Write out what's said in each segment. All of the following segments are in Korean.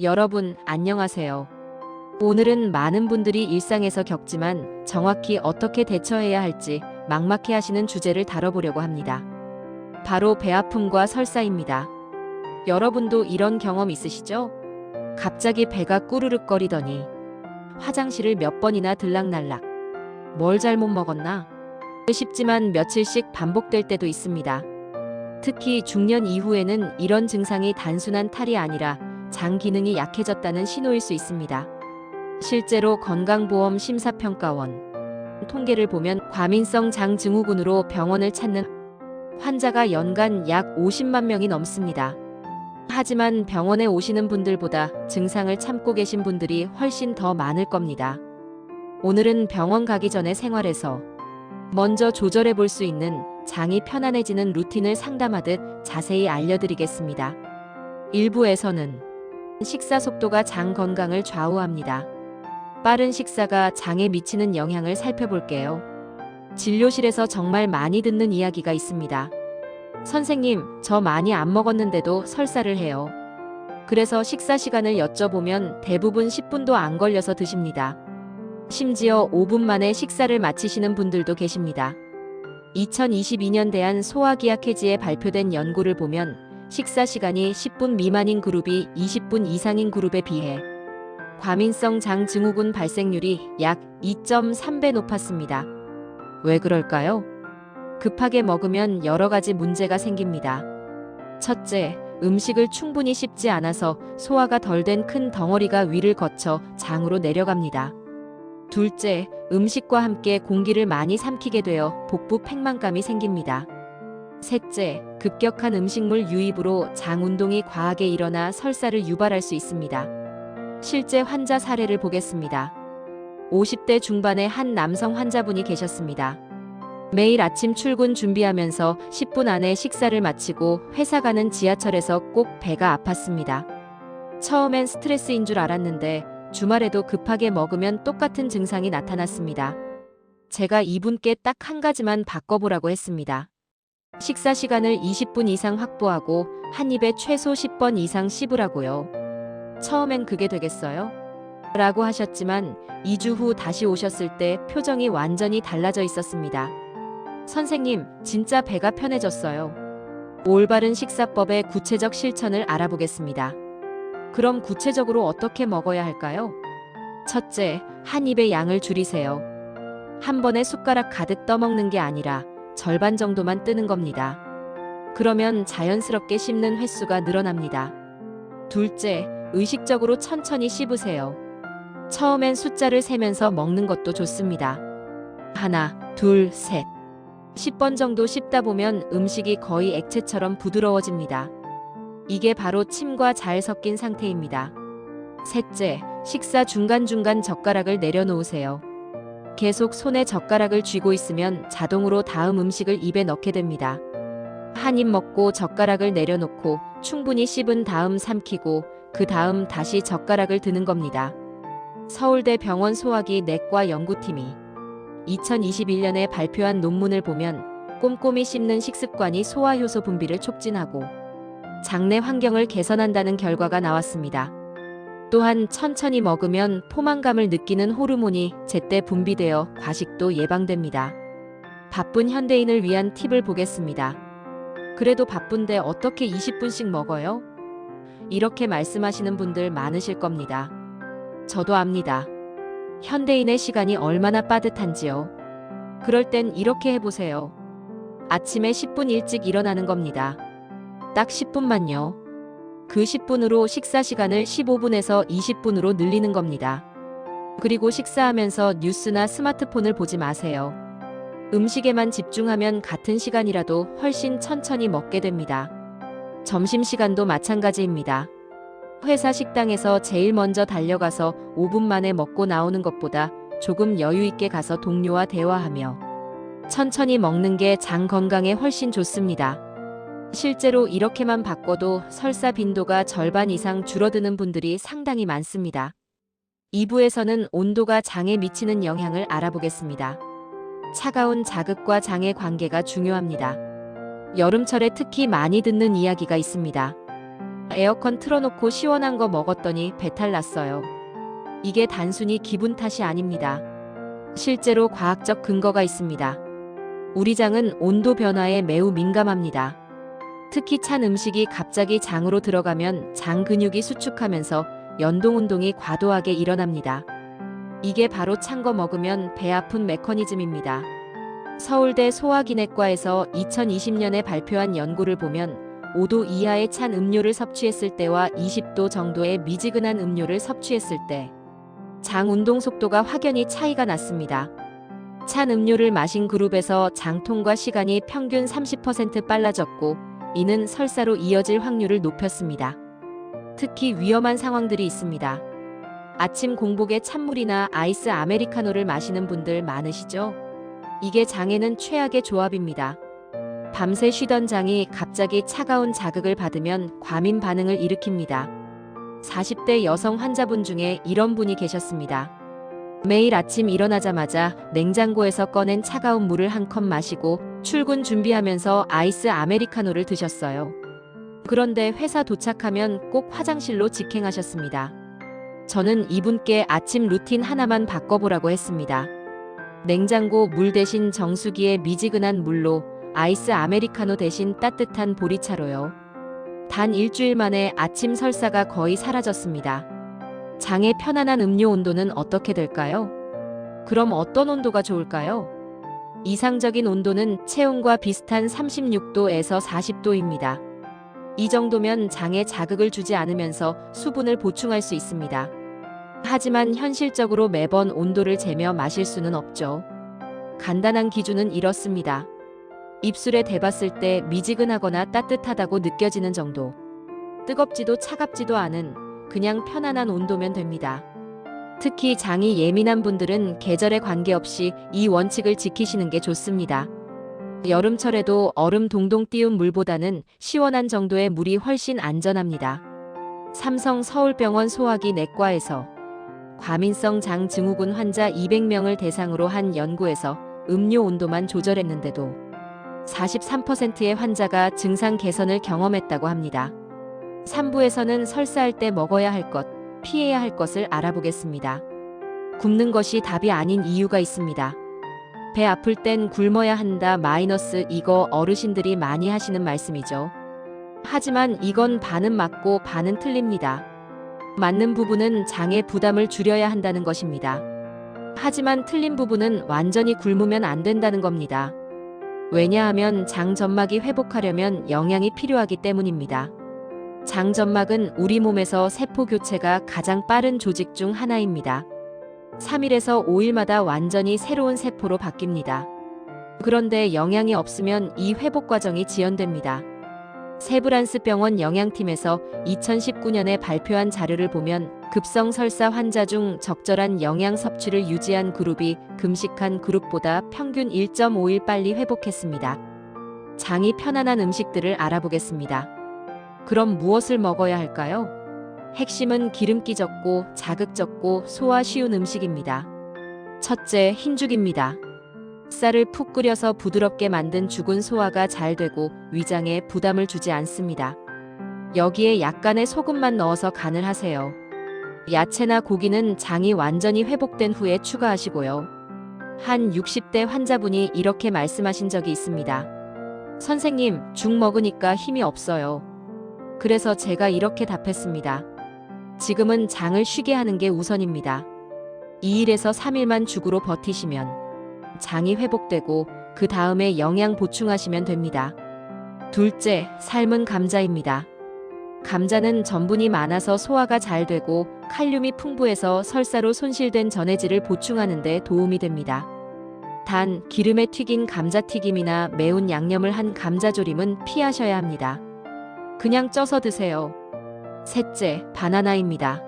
여러분, 안녕하세요. 오늘은 많은 분들이 일상에서 겪지만 정확히 어떻게 대처해야 할지 막막해 하시는 주제를 다뤄보려고 합니다. 바로 배아픔과 설사입니다. 여러분도 이런 경험 있으시죠? 갑자기 배가 꾸르륵거리더니 화장실을 몇 번이나 들락날락. 뭘 잘못 먹었나? 싶지만 며칠씩 반복될 때도 있습니다. 특히 중년 이후에는 이런 증상이 단순한 탈이 아니라 장 기능이 약해졌다는 신호일 수 있습니다. 실제로 건강보험 심사평가원 통계를 보면 과민성 장 증후군으로 병원을 찾는 환자가 연간 약 50만 명이 넘습니다. 하지만 병원에 오시는 분들보다 증상을 참고 계신 분들이 훨씬 더 많을 겁니다. 오늘은 병원 가기 전에 생활에서 먼저 조절해 볼 수 있는 장이 편안해지는 루틴을 상담하듯 자세히 알려드리겠습니다. 일부에서는 식사 속도가 장 건강을 좌우합니다. 빠른 식사가 장에 미치는 영향을 살펴볼게요. 진료실에서 정말 많이 듣는 이야기가 있습니다. 선생님, 저 많이 안 먹었는데도 설사를 해요. 그래서 식사 시간을 여쭤보면 대부분 10분도 안 걸려서 드십니다. 심지어 5분 만에 식사를 마치시는 분들도 계십니다. 2022년 대한소화기학회지에 발표된 연구를 보면 식사 시간이 10분 미만인 그룹이 20분 이상인 그룹에 비해 과민성 장 증후군 발생률이 약 2.3배 높았습니다. 왜 그럴까요? 급하게 먹으면 여러 가지 문제가 생깁니다. 첫째, 음식을 충분히 씹지 않아서 소화가 덜 된 큰 덩어리가 위를 거쳐 장으로 내려갑니다. 둘째, 음식과 함께 공기를 많이 삼키게 되어 복부 팽만감이 생깁니다. 셋째, 급격한 음식물 유입으로 장 운동이 과하게 일어나 설사를 유발할 수 있습니다. 실제 환자 사례를 보겠습니다. 50대 중반의 한 남성 환자분이 계셨습니다. 매일 아침 출근 준비하면서 10분 안에 식사를 마치고 회사 가는 지하철에서 꼭 배가 아팠습니다. 처음엔 스트레스인 줄 알았는데 주말에도 급하게 먹으면 똑같은 증상이 나타났습니다. 제가 이분께 딱 한 가지만 바꿔보라고 했습니다. 식사 시간을 20분 이상 확보하고 한 입에 최소 10번 이상 씹으라고요. 처음엔 그게 되겠어요? 라고 하셨지만 2주 후 다시 오셨을 때 표정이 완전히 달라져 있었습니다. 선생님, 진짜 배가 편해졌어요. 올바른 식사법의 구체적 실천을 알아보겠습니다. 그럼 구체적으로 어떻게 먹어야 할까요? 첫째, 한 입의 양을 줄이세요. 한 번에 숟가락 가득 떠먹는 게 아니라 절반 정도만 뜨는 겁니다. 그러면 자연스럽게 씹는 횟수가 늘어납니다. 둘째, 의식적으로 천천히 씹으세요. 처음엔 숫자를 세면서 먹는 것도 좋습니다. 하나, 둘, 셋. 10번 정도 씹다 보면 음식이 거의 액체처럼 부드러워집니다. 이게 바로 침과 잘 섞인 상태입니다. 셋째, 식사 중간중간 젓가락을 내려놓으세요. 계속 손에 젓가락을 쥐고 있으면 자동으로 다음 음식을 입에 넣게 됩니다. 한 입 먹고 젓가락을 내려놓고 충분히 씹은 다음 삼키고 그 다음 다시 젓가락을 드는 겁니다. 서울대 병원 소화기 내과 연구팀이 2021년에 발표한 논문을 보면 꼼꼼히 씹는 식습관이 소화효소 분비를 촉진하고 장내 환경을 개선한다는 결과가 나왔습니다. 또한 천천히 먹으면 포만감을 느끼는 호르몬이 제때 분비되어 과식도 예방됩니다. 바쁜 현대인을 위한 팁을 보겠습니다. 그래도 바쁜데 어떻게 20분씩 먹어요? 이렇게 말씀하시는 분들 많으실 겁니다. 저도 압니다. 현대인의 시간이 얼마나 빠듯한지요. 그럴 땐 이렇게 해보세요. 아침에 10분 일찍 일어나는 겁니다. 딱 10분만요. 그 10분으로 식사 시간을 15분에서 20분으로 늘리는 겁니다. 그리고 식사하면서 뉴스나 스마트폰을 보지 마세요. 음식에만 집중하면 같은 시간이라도 훨씬 천천히 먹게 됩니다. 점심시간도 마찬가지입니다. 회사 식당에서 제일 먼저 달려가서 5분 만에 먹고 나오는 것보다 조금 여유 있게 가서 동료와 대화하며 천천히 먹는 게 장 건강에 훨씬 좋습니다. 실제로 이렇게만 바꿔도 설사 빈도가 절반 이상 줄어드는 분들이 상당히 많습니다. 2부에서는 온도가 장에 미치는 영향을 알아보겠습니다. 차가운 자극과 장의 관계가 중요합니다. 여름철에 특히 많이 듣는 이야기가 있습니다. 에어컨 틀어놓고 시원한 거 먹었더니 배탈 났어요. 이게 단순히 기분 탓이 아닙니다. 실제로 과학적 근거가 있습니다. 우리 장은 온도 변화에 매우 민감합니다. 특히 찬 음식이 갑자기 장으로 들어가면 장 근육이 수축하면서 연동 운동이 과도하게 일어납니다. 이게 바로 찬 거 먹으면 배 아픈 메커니즘입니다. 서울대 소화기내과에서 2020년에 발표한 연구를 보면 5도 이하의 찬 음료를 섭취했을 때와 20도 정도의 미지근한 음료를 섭취했을 때 장 운동 속도가 확연히 차이가 났습니다. 찬 음료를 마신 그룹에서 장통과 시간이 평균 30% 빨라졌고, 이는 설사로 이어질 확률을 높였습니다. 특히 위험한 상황들이 있습니다. 아침 공복에 찬물이나 아이스 아메리카노를 마시는 분들 많으시죠? 이게 장에는 최악의 조합입니다. 밤새 쉬던 장이 갑자기 차가운 자극을 받으면 과민 반응을 일으킵니다. 40대 여성 환자분 중에 이런 분이 계셨습니다. 매일 아침 일어나자마자 냉장고에서 꺼낸 차가운 물을 한 컵 마시고 출근 준비하면서 아이스 아메리카노를 드셨어요. 그런데 회사 도착하면 꼭 화장실로 직행하셨습니다. 저는 이분께 아침 루틴 하나만 바꿔보라고 했습니다. 냉장고 물 대신 정수기에 미지근한 물로, 아이스 아메리카노 대신 따뜻한 보리차로요. 단 일주일 만에 아침 설사가 거의 사라졌습니다. 장의 편안한 음료 온도는 어떻게 될까요? 그럼 어떤 온도가 좋을까요? 이상적인 온도는 체온과 비슷한 36도에서 40도입니다. 이 정도면 장에 자극을 주지 않으면서 수분을 보충할 수 있습니다. 하지만 현실적으로 매번 온도를 재며 마실 수는 없죠. 간단한 기준은 이렇습니다. 입술에 대봤을 때 미지근하거나 따뜻하다고 느껴지는 정도. 뜨겁지도 차갑지도 않은 그냥 편안한 온도면 됩니다. 특히 장이 예민한 분들은 계절에 관계없이 이 원칙을 지키시는 게 좋습니다. 여름철에도 얼음 동동 띄운 물보다는 시원한 정도의 물이 훨씬 안전합니다. 삼성 서울병원 소화기 내과에서 과민성 장 증후군 환자 200명을 대상으로 한 연구에서 음료 온도만 조절했는데도 43%의 환자가 증상 개선을 경험했다고 합니다. 3부에서는 설사할 때 먹어야 할 것, 피해야 할 것을 알아보겠습니다. 굶는 것이 답이 아닌 이유가 있습니다. 배 아플 땐 굶어야 한다 마이너스 이거 어르신들이 많이 하시는 말씀이죠. 하지만 이건 반은 맞고 반은 틀립니다. 맞는 부분은 장의 부담을 줄여야 한다는 것입니다. 하지만 틀린 부분은 완전히 굶으면 안 된다는 겁니다. 왜냐하면 장 점막이 회복하려면 영양이 필요하기 때문입니다. 장 점막은 우리 몸에서 세포 교체가 가장 빠른 조직 중 하나입니다. 3일에서 5일마다 완전히 새로운 세포로 바뀝니다. 그런데 영양이 없으면 이 회복 과정이 지연됩니다. 세브란스 병원 영양팀에서 2019년에 발표한 자료를 보면 급성 설사 환자 중 적절한 영양 섭취를 유지한 그룹이 금식한 그룹보다 평균 1.5일 빨리 회복했습니다. 장이 편안한 음식들을 알아보겠습니다. 그럼 무엇을 먹어야 할까요? 핵심은 기름기 적고 자극 적고 소화 쉬운 음식입니다. 첫째, 흰죽입니다. 쌀을 푹 끓여서 부드럽게 만든 죽은 소화가 잘 되고 위장에 부담을 주지 않습니다. 여기에 약간의 소금만 넣어서 간을 하세요. 야채나 고기는 장이 완전히 회복된 후에 추가하시고요. 한 60대 환자분이 이렇게 말씀하신 적이 있습니다. 선생님, 죽 먹으니까 힘이 없어요. 그래서 제가 이렇게 답했습니다. 지금은 장을 쉬게 하는 게 우선입니다. 2일에서 3일만 죽으로 버티시면 장이 회복되고 그 다음에 영양 보충하시면 됩니다. 둘째, 삶은 감자입니다. 감자는 전분이 많아서 소화가 잘 되고 칼륨이 풍부해서 설사로 손실된 전해질을 보충하는 데 도움이 됩니다. 단, 기름에 튀긴 감자튀김이나 매운 양념을 한 감자조림은 피하셔야 합니다. 그냥 쪄서 드세요. 셋째, 바나나입니다.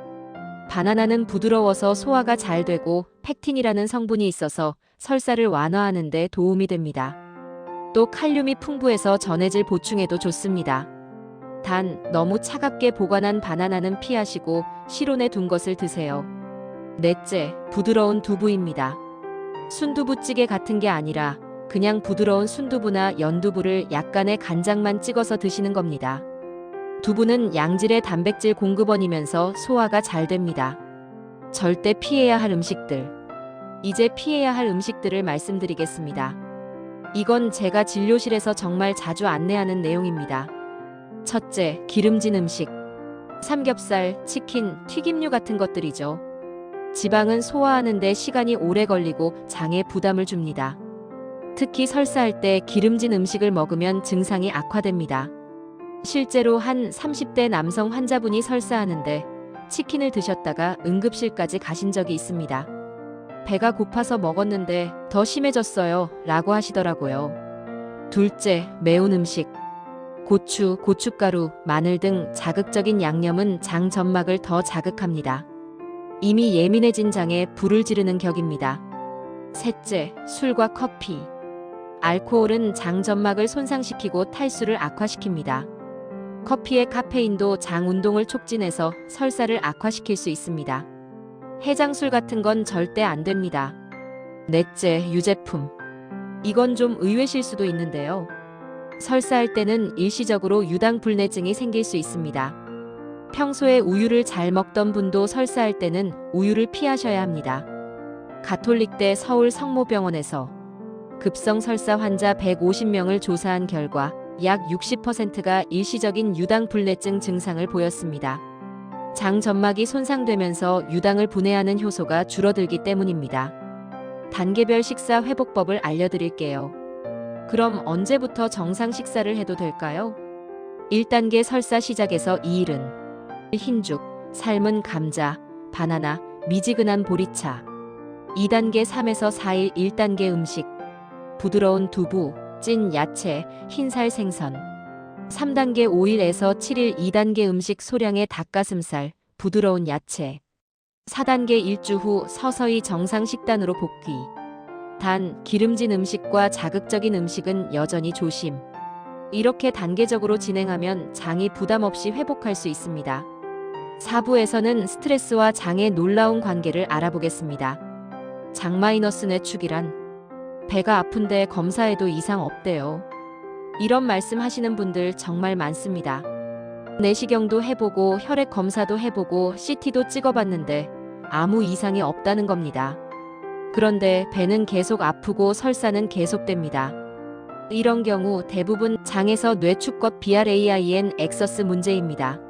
바나나는 부드러워서 소화가 잘 되고 팩틴이라는 성분이 있어서 설사를 완화하는 데 도움이 됩니다. 또 칼륨이 풍부해서 전해질 보충에도 좋습니다. 단, 너무 차갑게 보관한 바나나는 피하시고 실온에 둔 것을 드세요. 넷째, 부드러운 두부입니다. 순두부찌개 같은 게 아니라 그냥 부드러운 순두부나 연두부를 약간의 간장만 찍어서 드시는 겁니다. 두부는 양질의 단백질 공급원이면서 소화가 잘 됩니다. 절대 피해야 할 음식들. 이제 피해야 할 음식들을 말씀드리겠습니다. 이건 제가 진료실에서 정말 자주 안내하는 내용입니다. 첫째, 기름진 음식. 삼겹살, 치킨, 튀김류 같은 것들이죠. 지방은 소화하는 데 시간이 오래 걸리고 장에 부담을 줍니다. 특히 설사할 때 기름진 음식을 먹으면 증상이 악화됩니다. 실제로 한 30대 남성 환자분이 설사하는데 치킨을 드셨다가 응급실까지 가신 적이 있습니다. 배가 고파서 먹었는데 더 심해졌어요 라고 하시더라고요. 둘째, 매운 음식. 고추, 고춧가루, 마늘 등 자극적인 양념은 장 점막을 더 자극합니다. 이미 예민해진 장에 불을 지르는 격입니다. 셋째, 술과 커피. 알코올은 장 점막을 손상시키고 탈수를 악화시킵니다. 커피의 카페인도 장 운동을 촉진해서 설사를 악화시킬 수 있습니다. 해장술 같은 건 절대 안 됩니다. 넷째, 유제품. 이건 좀 의외실 수도 있는데요. 설사할 때는 일시적으로 유당불내증이 생길 수 있습니다. 평소에 우유를 잘 먹던 분도 설사할 때는 우유를 피하셔야 합니다. 가톨릭대 서울 성모병원에서 급성 설사 환자 150명을 조사한 결과 약 60%가 일시적인 유당불내증 증상을 보였습니다. 장 점막이 손상되면서 유당을 분해하는 효소가 줄어들기 때문입니다. 단계별 식사 회복법을 알려드릴게요. 그럼 언제부터 정상 식사를 해도 될까요? 1단계 설사 시작에서 2일은 흰죽, 삶은 감자, 바나나, 미지근한 보리차. 2단계 3에서 4일 1단계 음식, 부드러운 두부, 찐 야채, 흰살 생선. 3단계 5일에서 7일 2단계 음식 소량의 닭가슴살, 부드러운 야채. 4단계 일주 후 서서히 정상 식단으로 복귀. 단, 기름진 음식과 자극적인 음식은 여전히 조심. 이렇게 단계적으로 진행하면 장이 부담 없이 회복할 수 있습니다. 4부에서는 스트레스와 장의 놀라운 관계를 알아보겠습니다. 장-뇌축 내축이란 배가 아픈데 검사해도 이상 없대요. 이런 말씀 하시는 분들 정말 많습니다. 내시경도 해보고 혈액 검사도 해보고 CT도 찍어봤는데 아무 이상이 없다는 겁니다. 그런데 배는 계속 아프고 설사는 계속됩니다. 이런 경우 대부분 장에서 뇌축법 BRAIN 엑서스 문제입니다.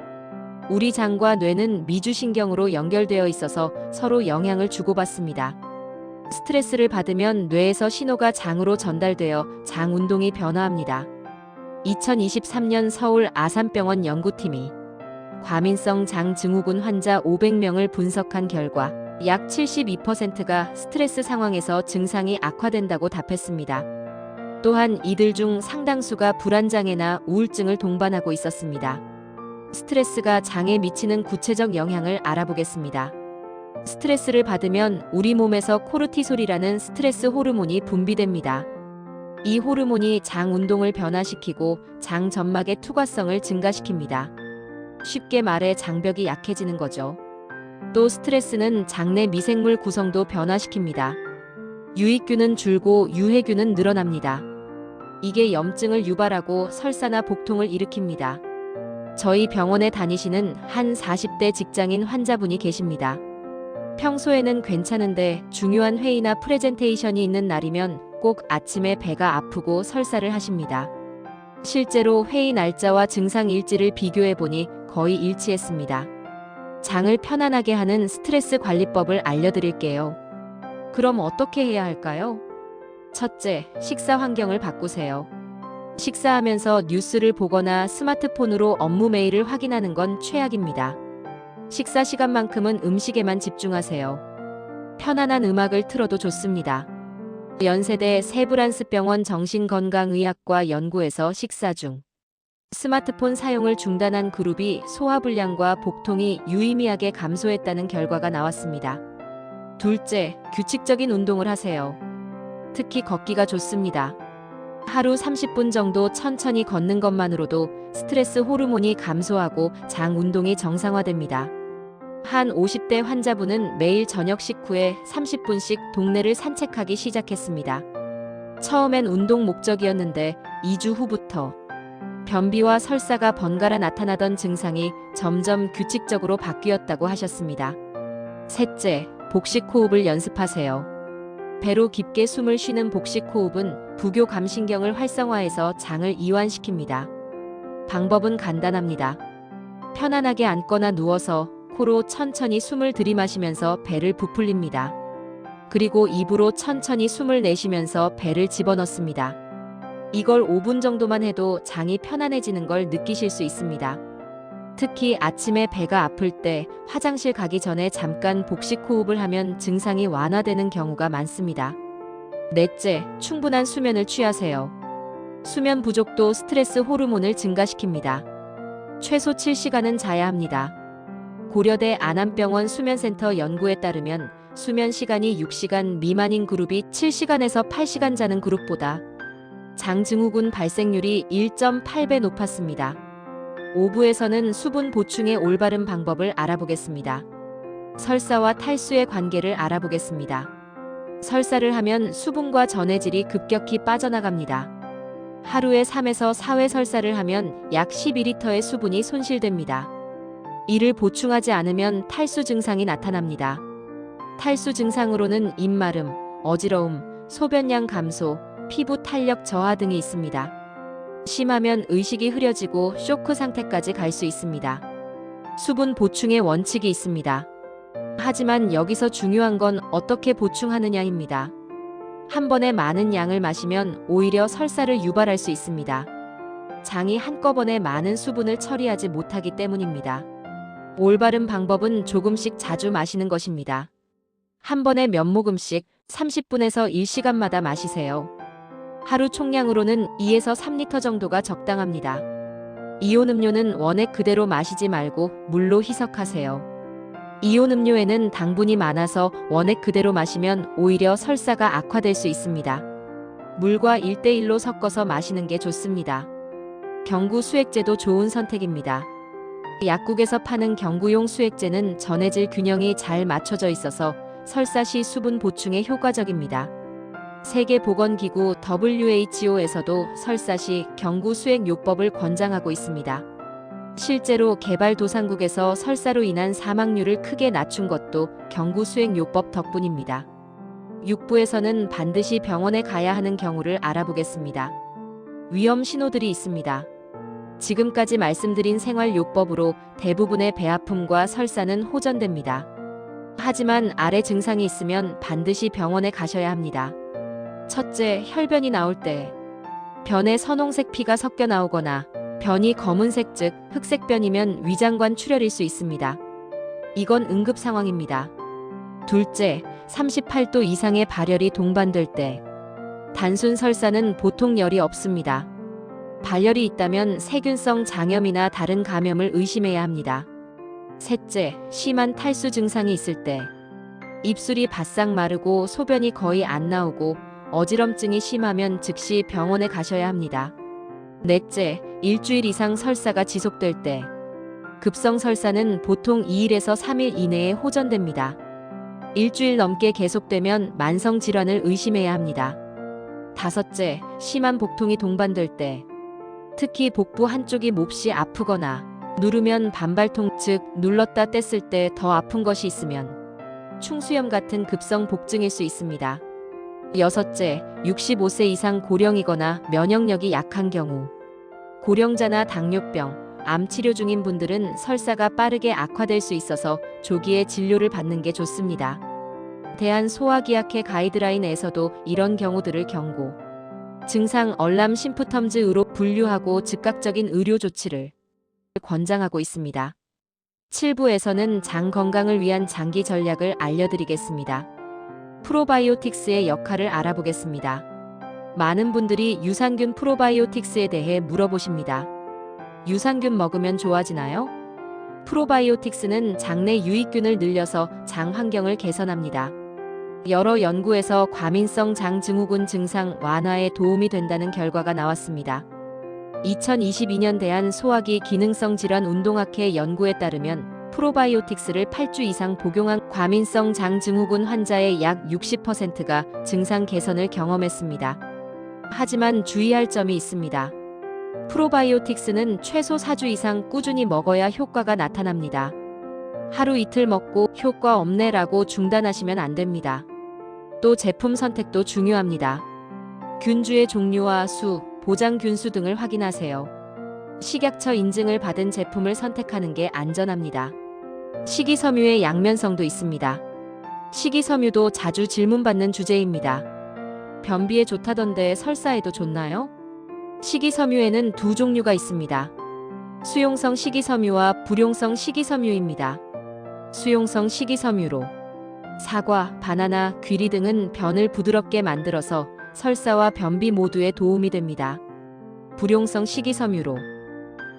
우리 장과 뇌는 미주신경으로 연결되어 있어서 서로 영향을 주고받습니다. 스트레스를 받으면 뇌에서 신호가 장으로 전달되어 장 운동이 변화합니다. 2023년 서울 아산병원 연구팀이 과민성 장 증후군 환자 500명을 분석한 결과 약 72%가 스트레스 상황에서 증상이 악화된다고 답했습니다. 또한 이들 중 상당수가 불안장애나 우울증을 동반하고 있었습니다. 스트레스가 장에 미치는 구체적 영향을 알아보겠습니다. 스트레스를 받으면 우리 몸에서 코르티솔이라는 스트레스 호르몬이 분비됩니다. 이 호르몬이 장 운동을 변화시키고 장 점막의 투과성을 증가시킵니다. 쉽게 말해 장벽이 약해지는 거죠. 또 스트레스는 장내 미생물 구성도 변화시킵니다. 유익균은 줄고 유해균은 늘어납니다. 이게 염증을 유발하고 설사나 복통을 일으킵니다. 저희 병원에 다니시는 한 40대 직장인 환자분이 계십니다. 평소에는 괜찮은데 중요한 회의나 프레젠테이션이 있는 날이면 꼭 아침에 배가 아프고 설사를 하십니다. 실제로 회의 날짜와 증상 일지를 비교해보니 거의 일치했습니다. 장을 편안하게 하는 스트레스 관리법을 알려드릴게요. 그럼 어떻게 해야 할까요? 첫째, 식사 환경을 바꾸세요. 식사하면서 뉴스를 보거나 스마트폰으로 업무 메일을 확인하는 건 최악입니다. 식사 시간만큼은 음식에만 집중하세요. 편안한 음악을 틀어도 좋습니다. 연세대 세브란스병원 정신건강의학과 연구에서 식사 중 스마트폰 사용을 중단한 그룹이 소화불량과 복통이 유의미하게 감소했다는 결과가 나왔습니다. 둘째, 규칙적인 운동을 하세요. 특히 걷기가 좋습니다. 하루 30분 정도 천천히 걷는 것만으로도 스트레스 호르몬이 감소하고 장 운동이 정상화됩니다. 한 50대 환자분은 매일 저녁 식후에 30분씩 동네를 산책하기 시작했습니다. 처음엔 운동 목적이었는데 2주 후부터 변비와 설사가 번갈아 나타나던 증상이 점점 규칙적으로 바뀌었다고 하셨습니다. 셋째, 복식 호흡을 연습하세요. 배로 깊게 숨을 쉬는 복식 호흡은 부교 감신경을 활성화해서 장을 이완시킵니다. 방법은 간단합니다. 편안하게 앉거나 누워서 코로 천천히 숨을 들이마시면서 배를 부풀립니다. 그리고 입으로 천천히 숨을 내쉬면서 배를 집어넣습니다. 이걸 5분 정도만 해도 장이 편안해지는 걸 느끼실 수 있습니다. 특히 아침에 배가 아플 때 화장실 가기 전에 잠깐 복식 호흡을 하면 증상이 완화되는 경우가 많습니다. 넷째, 충분한 수면을 취하세요. 수면 부족도 스트레스 호르몬을 증가시킵니다. 최소 7시간은 자야 합니다. 고려대 안암병원 수면센터 연구에 따르면 수면 시간이 6시간 미만인 그룹이 7시간에서 8시간 자는 그룹보다 장증후군 발생률이 1.8배 높았습니다. 5부에서는 수분 보충의 올바른 방법을 알아보겠습니다. 설사와 탈수의 관계를 알아보겠습니다. 설사를 하면 수분과 전해질이 급격히 빠져나갑니다. 하루에 3에서 4회 설사를 하면 약 12리터의 수분이 손실됩니다. 이를 보충하지 않으면 탈수 증상이 나타납니다. 탈수 증상으로는 입마름, 어지러움, 소변량 감소, 피부 탄력 저하 등이 있습니다. 심하면 의식이 흐려지고 쇼크 상태까지 갈 수 있습니다. 수분 보충의 원칙이 있습니다. 하지만 여기서 중요한 건 어떻게 보충하느냐입니다. 한 번에 많은 양을 마시면 오히려 설사를 유발할 수 있습니다. 장이 한꺼번에 많은 수분을 처리하지 못하기 때문입니다. 올바른 방법은 조금씩 자주 마시는 것입니다. 한 번에 몇 모금씩 30분에서 1시간마다 마시세요. 하루 총량으로는 2에서 3리터 정도가 적당합니다. 이온 음료는 원액 그대로 마시지 말고 물로 희석하세요. 이온 음료에는 당분이 많아서 원액 그대로 마시면 오히려 설사가 악화될 수 있습니다. 물과 1대1로 섞어서 마시는 게 좋습니다. 경구 수액제도 좋은 선택입니다. 약국에서 파는 경구용 수액제는 전해질 균형이 잘 맞춰져 있어서 설사 시 수분 보충에 효과적입니다. 세계보건기구 WHO에서도 설사 시 경구 수액 요법을 권장하고 있습니다. 실제로 개발도상국에서 설사로 인한 사망률을 크게 낮춘 것도 경구 수액 요법 덕분입니다. 6부에서는 반드시 병원에 가야 하는 경우를 알아보겠습니다. 위험 신호들이 있습니다. 지금까지 말씀드린 생활요법으로 대부분의 배아픔과 설사는 호전됩니다. 하지만 아래 증상이 있으면 반드시 병원에 가셔야 합니다. 첫째, 혈변이 나올 때 변에 선홍색 피가 섞여 나오거나 변이 검은색 즉 흑색변이면 위장관 출혈일 수 있습니다. 이건 응급 상황입니다. 둘째, 38도 이상의 발열이 동반될 때 단순 설사는 보통 열이 없습니다. 발열이 있다면 세균성 장염이나 다른 감염을 의심해야 합니다. 셋째, 심한 탈수 증상이 있을 때 입술이 바싹 마르고 소변이 거의 안 나오고 어지럼증이 심하면 즉시 병원에 가셔야 합니다. 넷째, 일주일 이상 설사가 지속될 때 급성 설사는 보통 2일에서 3일 이내에 호전됩니다. 일주일 넘게 계속되면 만성 질환을 의심해야 합니다. 다섯째, 심한 복통이 동반될 때 특히 복부 한쪽이 몹시 아프거나 누르면 반발통 즉 눌렀다 뗐을 때 더 아픈 것이 있으면 충수염 같은 급성 복증일 수 있습니다. 여섯째, 65세 이상 고령이거나 면역력이 약한 경우 고령자나 당뇨병, 암 치료 중인 분들은 설사가 빠르게 악화될 수 있어서 조기에 진료를 받는 게 좋습니다. 대한소화기학회 가이드라인에서도 이런 경우들을 경고, 증상 얼람 심프텀즈으로 분류하고 즉각적인 의료 조치를 권장하고 있습니다. 7부에서는 장 건강을 위한 장기 전략을 알려드리겠습니다. 프로바이오틱스의 역할을 알아보겠습니다. 많은 분들이 유산균 프로바이오틱스에 대해 물어보십니다. 유산균 먹으면 좋아지나요? 프로바이오틱스는 장내 유익균을 늘려서 장 환경을 개선합니다. 여러 연구에서 과민성 장증후군 증상 완화에 도움이 된다는 결과가 나왔습니다. 2022년 대한소화기 기능성 질환 운동학회 연구에 따르면 프로바이오틱스를 8주 이상 복용한 과민성 장증후군 환자의 약 60%가 증상 개선을 경험했습니다. 하지만 주의할 점이 있습니다. 프로바이오틱스는 최소 4주 이상 꾸준히 먹어야 효과가 나타납니다. 하루 이틀 먹고 효과 없네라고 중단하시면 안 됩니다. 또 제품 선택도 중요합니다. 균주의 종류와 수, 보장균수 등을 확인하세요. 식약처 인증을 받은 제품을 선택하는 게 안전합니다. 식이섬유의 양면성도 있습니다. 식이섬유도 자주 질문받는 주제입니다. 변비에 좋다던데 설사에도 좋나요? 식이섬유에는 두 종류가 있습니다. 수용성 식이섬유와 불용성 식이섬유입니다. 수용성 식이섬유로 사과, 바나나, 귀리 등은 변을 부드럽게 만들어서 설사와 변비 모두에 도움이 됩니다. 불용성 식이섬유로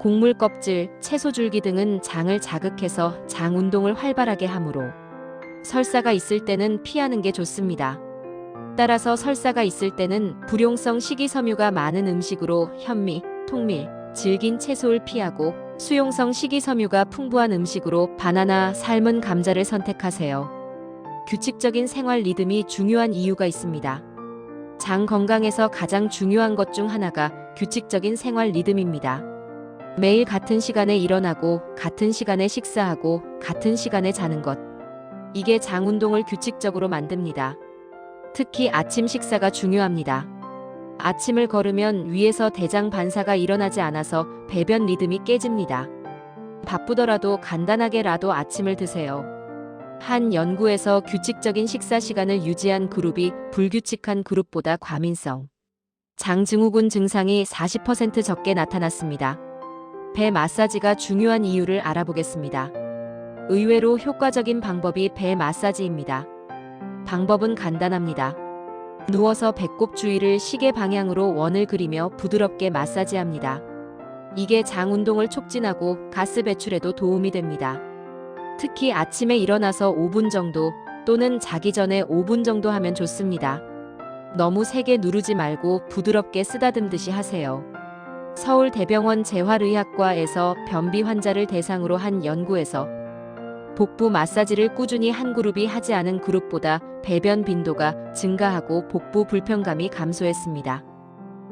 곡물 껍질, 채소 줄기 등은 장을 자극해서 장 운동을 활발하게 하므로 설사가 있을 때는 피하는 게 좋습니다. 따라서 설사가 있을 때는 불용성 식이섬유가 많은 음식으로 현미, 통밀, 질긴 채소를 피하고 수용성 식이섬유가 풍부한 음식으로 바나나, 삶은 감자를 선택하세요. 규칙적인 생활 리듬이 중요한 이유가 있습니다. 장 건강에서 가장 중요한 것 중 하나가 규칙적인 생활 리듬입니다. 매일 같은 시간에 일어나고 같은 시간에 식사하고 같은 시간에 자는 것. 이게 장 운동을 규칙적으로 만듭니다. 특히 아침 식사가 중요합니다. 아침을 거르면 위에서 대장 반사가 일어나지 않아서 배변 리듬이 깨집니다. 바쁘더라도 간단하게라도 아침을 드세요. 한 연구에서 규칙적인 식사 시간을 유지한 그룹이 불규칙한 그룹보다 과민성 장 증후군 증상이 40% 적게 나타났습니다. 배 마사지가 중요한 이유를 알아보겠습니다. 의외로 효과적인 방법이 배 마사지입니다. 방법은 간단합니다. 누워서 배꼽 주위를 시계 방향으로 원을 그리며 부드럽게 마사지합니다. 이게 장 운동을 촉진하고 가스 배출에도 도움이 됩니다. 특히 아침에 일어나서 5분 정도 또는 자기 전에 5분 정도 하면 좋습니다. 너무 세게 누르지 말고 부드럽게 쓰다듬듯이 하세요. 서울대병원 재활의학과에서 변비 환자를 대상으로 한 연구에서 복부 마사지를 꾸준히 한 그룹이 하지 않은 그룹보다 배변 빈도가 증가하고 복부 불편감이 감소했습니다.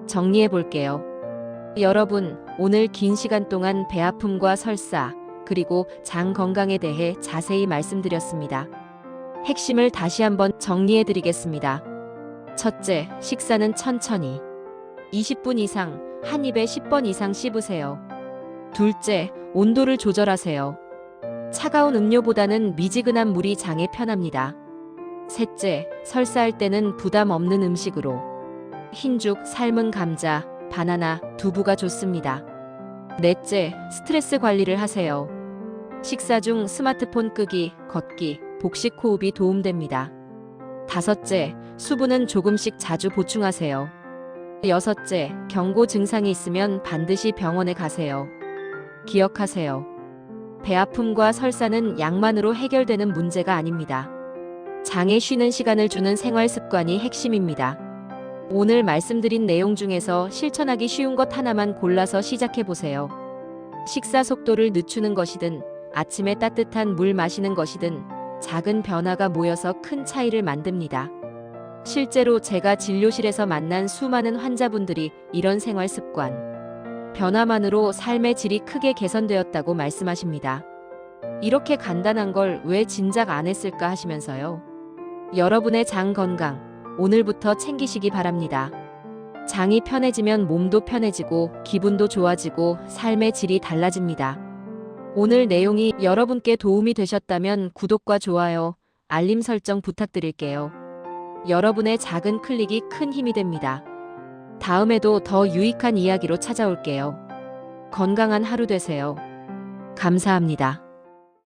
정리해 볼게요. 여러분, 오늘 긴 시간 동안 배 아픔과 설사, 그리고 장 건강에 대해 자세히 말씀드렸습니다. 핵심을 다시 한번 정리해 드리겠습니다. 첫째, 식사는 천천히 20분 이상, 한 입에 10번 이상 씹으세요. 둘째, 온도를 조절하세요. 차가운 음료보다는 미지근한 물이 장에 편합니다. 셋째, 설사할 때는 부담 없는 음식으로 흰죽, 삶은 감자, 바나나, 두부가 좋습니다. 넷째, 스트레스 관리를 하세요. 식사 중 스마트폰 끄기, 걷기, 복식 호흡이 도움됩니다. 다섯째, 수분은 조금씩 자주 보충하세요. 여섯째, 경고 증상이 있으면 반드시 병원에 가세요. 기억하세요. 배 아픔과 설사는 약만으로 해결되는 문제가 아닙니다. 장에 쉬는 시간을 주는 생활 습관이 핵심입니다. 오늘 말씀드린 내용 중에서 실천하기 쉬운 것 하나만 골라서 시작해 보세요. 식사 속도를 늦추는 것이든 아침에 따뜻한 물 마시는 것이든 작은 변화가 모여서 큰 차이를 만듭니다. 실제로 제가 진료실에서 만난 수많은 환자분들이 이런 생활 습관, 변화만으로 삶의 질이 크게 개선되었다고 말씀하십니다. 이렇게 간단한 걸 왜 진작 안 했을까 하시면서요. 여러분의 장 건강, 오늘부터 챙기시기 바랍니다. 장이 편해지면 몸도 편해지고 기분도 좋아지고 삶의 질이 달라집니다. 오늘 내용이 여러분께 도움이 되셨다면 구독과 좋아요, 알림 설정 부탁드릴게요. 여러분의 작은 클릭이 큰 힘이 됩니다. 다음에도 더 유익한 이야기로 찾아올게요. 건강한 하루 되세요. 감사합니다.